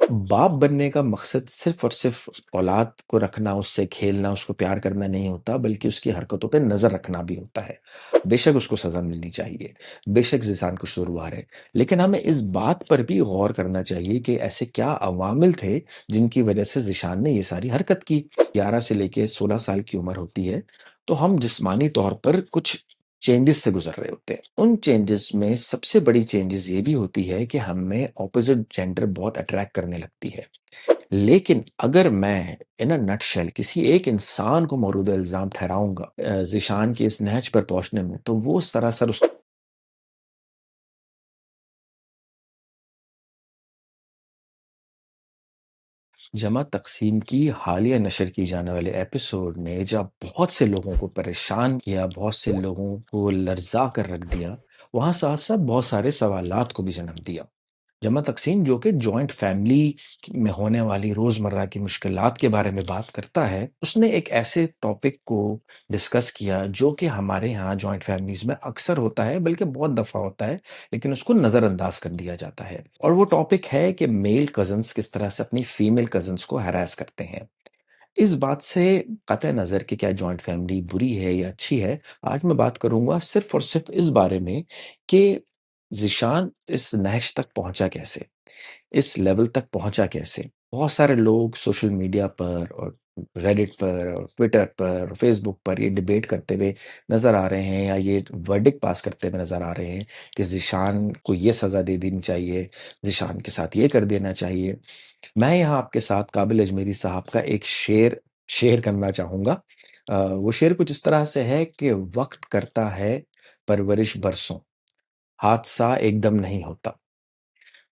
बाप बनने का मकसद सिर्फ़ और सिर्फ़ औलाद को रखना, उससे खेलना, उसको प्यार करना नहीं होता, बल्कि उसकी हरकतों पे नज़र रखना भी होता है। बेशक उसको सज़ा मिलनी चाहिए, बेशक ज़िसान कसूरवार है, लेकिन हमें इस बात पर भी गौर करना चाहिए कि ऐसे क्या अवामिल थे, जिनकी वजह से ज़िशान ने ये सारी हरकत की। 11 से लेके 16 साल की उम्र होती है, तो हम जिस्मानी तौर पर कुछ चेंजेस से गुज़र रहे होते हैं। उन चेंजेस में सबसे बड़ी चेंजेस ये भी होती है कि हमें ऑपोज़िट जेंडर बहुत अट्रैक्ट करने लगती है। लेकिन अगर मैं इन अ नटशेल किसी एक इंसान को मौरूद इल्ज़ाम ठहराऊँगा ज़ीशान की इस नहज पर पहुँचने में, तो वो सरासर उस जमा तक़सीम की हालिया नशर की जाने वाले एपिसोड ने जब बहुत से लोगों को परेशान किया, बहुत से लोगों को लर्ज़ा कर रख दिया, वहाँ साथ-साथ बहुत सारे सवालात को भी जन्म दिया। जमा तक़सीम जो कि जॉइंट फैमिली में होने वाली रोज़मर्रा की मुश्किलात के बारे में बात करता है, उसने एक ऐसे टॉपिक को डिस्कस किया जो कि हमारे यहाँ जॉइंट फैमिलीज़ में अक्सर होता है, बल्कि बहुत दफ़ा होता है, लेकिन उसको नज़रअंदाज कर दिया जाता है। और वो टॉपिक है कि मेल कज़िन्स किस तरह से अपनी फीमेल कज़िन्स को हैरेस करते हैं। इस बात से कतई नज़र कि क्या जॉइंट फैमिली बुरी है या अच्छी है, आज मैं बात करूँगा सिर्फ़ और सिर्फ़ इस बारे में कि ज़ीशान इस नहज तक पहुँचा कैसे? इस लेवल तक पहुँचा कैसे? बहुत सारे लोग सोशल मीडिया पर और रेडिट पर और ट्विटर पर, फेसबुक पर ये डिबेट करते हुए नज़र आ रहे हैं या ये वर्डिक्ट पास करते हुए नज़र आ रहे हैं कि ज़ीशान को ये सज़ा दे देनी चाहिए, ज़ीशान के साथ ये कर देना चाहिए। मैं यहाँ आपके साथ काबिल अजमेरी साहब का एक शेर शेयर करना चाहूँगा। वो शेर कुछ इस तरह से है कि वक़्त करता है परवरिश बरसों, हादसा एकदम नहीं होता।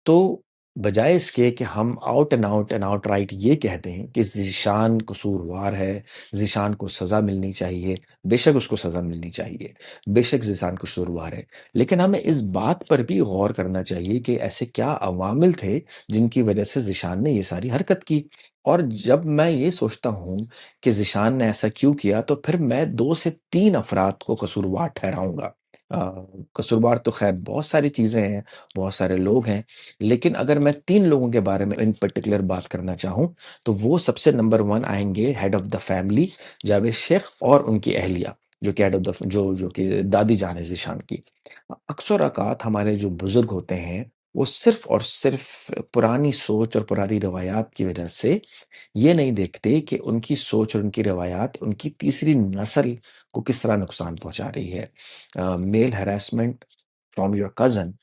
तो बजाए इसके कि हम आउट एंड आउट राइट ये कह दें कि ज़ीशान कसूरवार है, ज़ीशान को सज़ा मिलनी चाहिए, बेशक उसको सज़ा मिलनी चाहिए, बेशक ज़ीशान कसूरवार है। लेकिन हमें इस बात पर भी गौर करना चाहिए कि ऐसे क्या अवामिल थे, जिनकी वजह से ज़ीशान ने ये सारी हरकत की। और जब मैं ये सोचता हूँ कि ज़ीशान ने ऐसा क्यों किया, तो फिर मैं 2 से 3 अफ़राद को कसूरवार ठहराऊँगा। कसूरवार तो ख़ैर बहुत सारी चीज़ें हैं, बहुत सारे लोग हैं, लेकिन अगर मैं 3 लोगों के बारे में इन पर्टिकुलर बात करना चाहूँ, तो वो सबसे नंबर 1 आएँगे head of the family Javed Sheikh और उनकी अहलिया, जो कि हेड ऑफ़ द फ जो कि दादी जान है ज़ीशान की। अक्सर औक़ात हमारे जो बुज़ुर्ग होते हैं, वो सिर्फ़ और सिर्फ़ पुरानी सोच और पुरानी रवायात की वजह से ये नहीं देखते कि उनकी सोच और उनकी रवायात उनकी तीसरी नस्ल को किस तरह नुकसान पहुँचा रही है। Male harassment from your cousin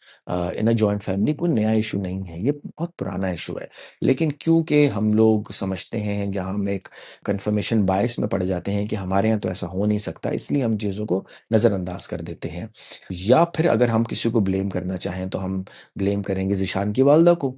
in a joint family कोई नया इश्यू नहीं है, ये बहुत पुराना इश्यू है। लेकिन क्योंकि हम लोग समझते हैं या हम एक कन्फर्मेशन बायस में पड़ जाते हैं कि हमारे यहाँ तो ऐसा हो नहीं सकता, इसलिए हम चीज़ों को नज़रअंदाज कर देते हैं। या फिर अगर हम किसी को ब्लेम करना चाहें, तो हम ब्लेम करेंगे ज़ीशान की वालिदा को,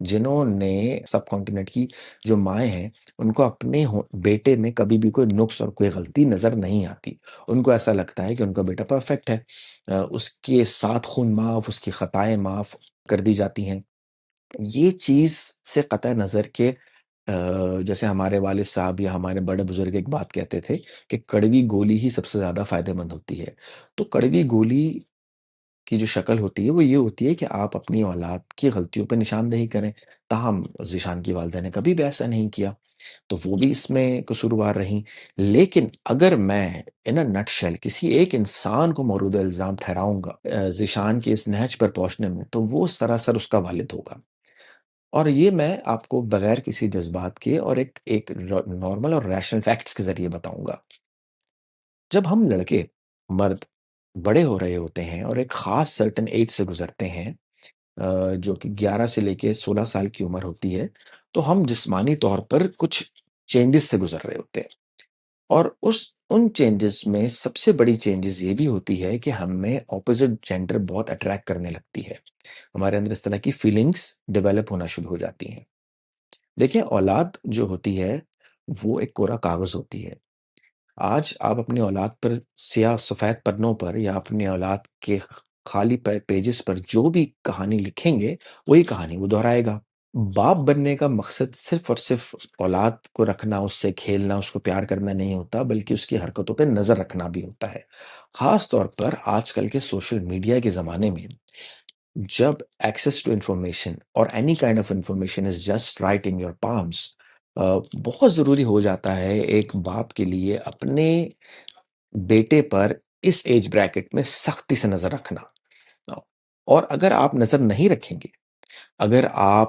जिन्होंने सबकॉन्टिनेंट की जो माएँ हैं, उनको अपने बेटे में कभी भी कोई नुक्स और कोई गलती नज़र नहीं आती। उनको ऐसा लगता है कि उनका बेटा परफेक्ट है। उसके साथ खून माफ़, उसकी ख़ताएँ माफ़ कर दी जाती हैं। ये चीज़ से कतई नज़र कि जैसे हमारे वालिद साहब या हमारे बड़े बुज़ुर्ग एक बात कहते थे कि कड़वी गोली ही सबसे ज़्यादा फ़ायदेमंद होती है। तो कड़वी गोली की जो शक्ल होती है, वो ये होती है कि आप अपनी औलाद की गलतियों पे निशानदेही करें। ताहम ज़ीशान की वालिदा ने कभी भी ऐसा नहीं किया, तो वो भी इसमें कसूरवार रहीं। लेकिन अगर मैं इन अ नटशेल किसी एक इंसान को मौरूद इल्ज़ाम ठहराऊँगा ज़ीशान की इस नहज पर पहुँचने में, तो वो सरासर उसका वालिद होगा। और ये मैं आपको बगैर किसी जज़्बात के और एक एक नॉर्मल और रैशनल फैक्ट्स के ज़रिए बताऊँगा। जब हम लड़के, मर्द बड़े हो रहे होते हैं और एक ख़ास सर्टेन एज से गुज़रते हैं, जो कि 11 से लेके 16 साल की उम्र होती है, तो हम जिस्मानी तौर पर कुछ चेंजेस से गुज़र रहे होते हैं। और उस उन चेंजेस में सबसे बड़ी चेंजेस ये भी होती है कि हमें ऑपोज़िट जेंडर बहुत अट्रैक्ट करने लगती है। हमारे अंदर इस तरह की फीलिंग्स डेवलप होना शुरू हो जाती हैं। देखिए, औलाद जो होती है, वो एक कोरा कागज़ होती है। आज आप अपनी औलाद पर स्याह-सफ़ेद पन्नों पर या अपनी औलाद के खाली पेजेस पर जो भी कहानी लिखेंगे, वही कहानी वो दोहराएगा। बाप बनने का मकसद सिर्फ़ और सिर्फ़ औलाद को रखना, उससे खेलना, उसको प्यार करना नहीं होता, बल्कि उसकी हरकतों पे नज़र रखना भी होता है। ख़ास तौर पर आजकल के सोशल मीडिया के ज़माने में جب ایکسیس ٹو انفارمیشن اور any kind of information is just right in your palms, بہت ضروری ہو جاتا ہے ایک باپ کے لیے اپنے بیٹے پر اس ایج بریکٹ میں سختی سے نظر رکھنا۔ اور اگر آپ نظر نہیں رکھیں گے، اگر آپ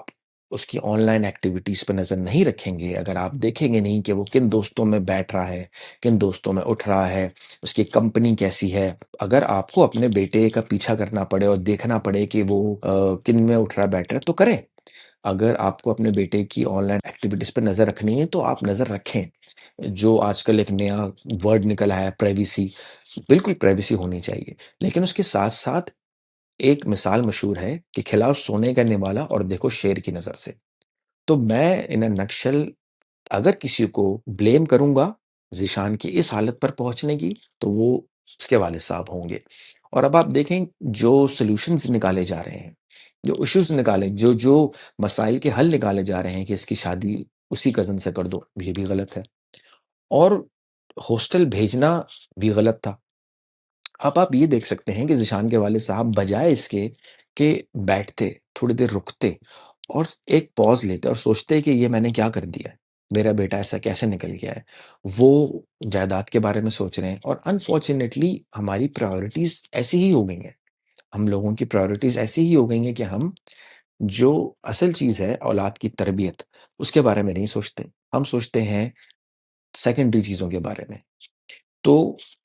اس کی آن لائن ایکٹیویٹیز پہ نظر نہیں رکھیں گے، اگر آپ دیکھیں گے نہیں کہ وہ کن دوستوں میں بیٹھ رہا ہے، کن دوستوں میں اٹھ رہا ہے، اس کی کمپنی کیسی ہے، اگر آپ کو اپنے بیٹے کا پیچھا کرنا پڑے اور دیکھنا پڑے کہ وہ کن میں اٹھ رہا بیٹھ رہا ہے تو کریں۔ اگر آپ کو اپنے بیٹے کی آن لائن ایکٹیویٹیز پہ نظر رکھنی ہے تو آپ نظر رکھیں۔ جو آج کل ایک نیا ورڈ نکلا ہے پرائیویسی، بالکل پرائیویسی ہونی چاہیے، لیکن اس کے ساتھ ساتھ ایک مثال مشہور ہے کہ کھلاؤ سونے کا نوالا اور دیکھو شیر کی نظر سے۔ تو میں ان نکشل اگر کسی کو بلیم کروں گا ذیشان کی اس حالت پر پہنچنے کی تو وہ اس کے والد صاحب ہوں گے۔ اور اب آپ دیکھیں جو سولوشنز نکالے جا رہے ہیں، جو ایشوز نکالے، جو مسائل کے حل نکالے جا رہے ہیں کہ اس کی شادی اسی کزن سے کر دو، یہ بھی غلط ہے، اور ہاسٹل بھیجنا بھی غلط تھا۔ اب آپ یہ دیکھ سکتے ہیں کہ ذیشان کے والد صاحب بجائے اس کے کہ بیٹھتے تھوڑی دیر رکتے اور ایک پوز لیتے اور سوچتے کہ یہ میں نے کیا کر دیا ہے، میرا بیٹا ایسا کیسے نکل گیا ہے، وہ جائیداد کے بارے میں سوچ رہے ہیں۔ اور انفارچونیٹلی ہماری پرائورٹیز ایسی ہی ہو گئی ہیں، ہم لوگوں کی پرائورٹیز ایسی ہی ہو گئی ہیں کہ ہم جو اصل چیز ہے اولاد کی تربیت، اس کے بارے میں نہیں سوچتے، ہم سوچتے ہیں سیکنڈری چیزوں کے بارے میں۔ تو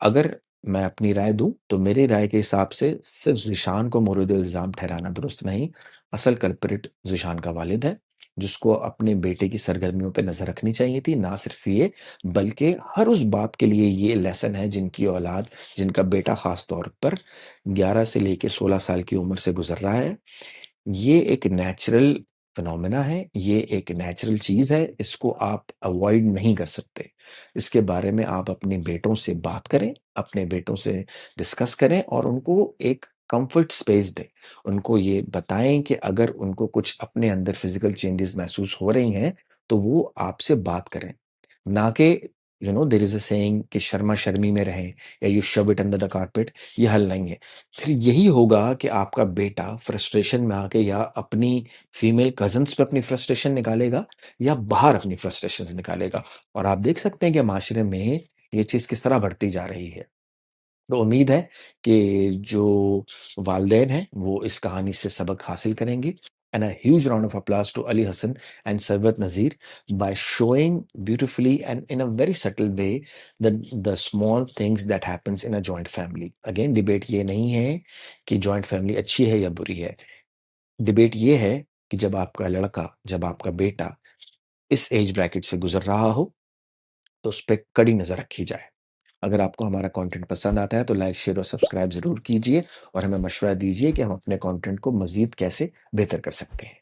اگر میں اپنی رائے دوں تو میری رائے کے حساب سے صرف ذیشان کو مورد الزام ٹھہرانا درست نہیں، اصل کلپریٹ ذیشان کا والد ہے، جس کو اپنے بیٹے کی سرگرمیوں پہ نظر رکھنی چاہیے تھی۔ نہ صرف یہ بلکہ ہر اس باپ کے لیے یہ لیسن ہے جن کی اولاد، جن کا بیٹا خاص طور پر 11 سے لے کے 16 سال کی عمر سے گزر رہا ہے۔ یہ ایک نیچرل فنومینا ہے، یہ ایک نیچرل چیز ہے، اس کو آپ اوائڈ نہیں کر سکتے۔ اس کے بارے میں آپ اپنے بیٹوں سے بات کریں، اپنے بیٹوں سے ڈسکس کریں اور ان کو ایک کمفرٹ سپیس دیں۔ ان کو یہ بتائیں کہ اگر ان کو کچھ اپنے اندر فزیکل چینجز محسوس ہو رہی ہیں تو وہ آپ سے بات کریں، نہ کہ دیر از اے سیئنگ کہ شرما شرمی میں رہیں یا you show it under the carpet. یہ حل نہیں ہے۔ پھر یہی ہوگا کہ آپ کا بیٹا فرسٹریشن میں آ کے یا اپنی فیمیل کزنس پہ اپنی فرسٹریشن نکالے گا یا باہر اپنی فرسٹریشن نکالے گا۔ اور آپ دیکھ سکتے ہیں کہ معاشرے میں یہ چیز کس طرح بڑھتی جا رہی ہے۔ تو امید ہے کہ جو والدین ہیں وہ اس کہانی سے سبق حاصل کریں گے۔ And a huge round of applause to Ali Hassan and Sarwat Nazir by showing beautifully and in a very subtle way the small things that happens in a joint family. Again, debate یہ نہیں ہے کہ joint family اچھی ہے یا بری ہے۔ Debate یہ ہے کہ جب آپ کا لڑکا، جب آپ کا بیٹا اس ایج بریکٹ سے گزر رہا ہو تو اس پہ کڑی نظر رکھی جائے۔ اگر آپ کو ہمارا کانٹینٹ پسند آتا ہے تو لائک، شیئر اور سبسکرائب ضرور کیجیے اور ہمیں مشورہ دیجیے کہ ہم اپنے کانٹینٹ کو مزید کیسے بہتر کر سکتے ہیں۔